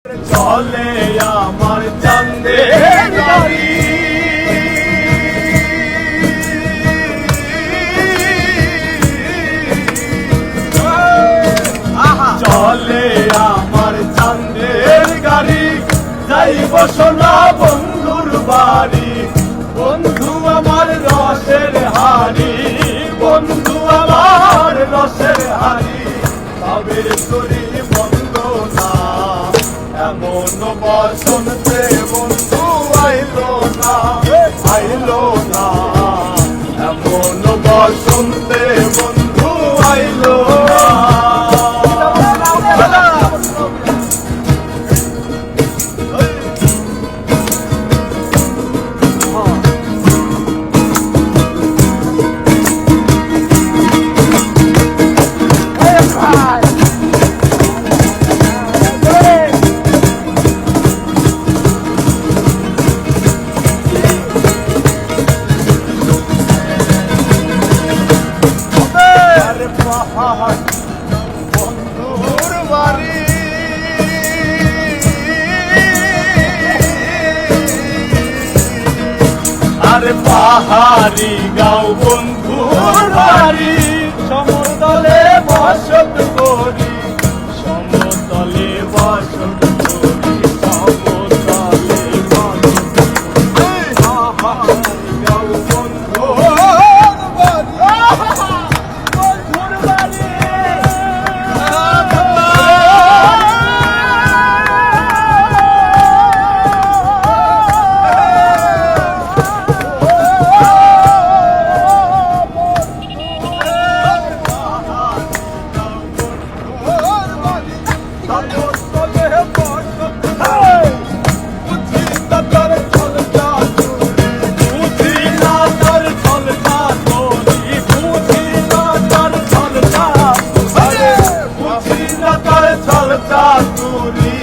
চলে আমার চাঁদের গাড়ি, চলে আমার চাঁদের গাড়ি, যাইব সোনা বন্ধুর বাড়ি। বন্ধু আমার রসের হাড়ি, বন্ধু আমার রসের হাড়ি, তবে করি বন্ধ না এমন বসন্তে বন্ধু আইলো না, আইলো না এমন বসন্তে বন্ধু আইলো না। বন্ধুর বাড়ি আরে পাহাড়ি গাঁও বন্ধুর বাড়ি, সমতলে বসত করি, সমতলে বসত করি, সমতলে বসত করি। পাহাড়ি গাঁও বন্ধুর চলতা তুরি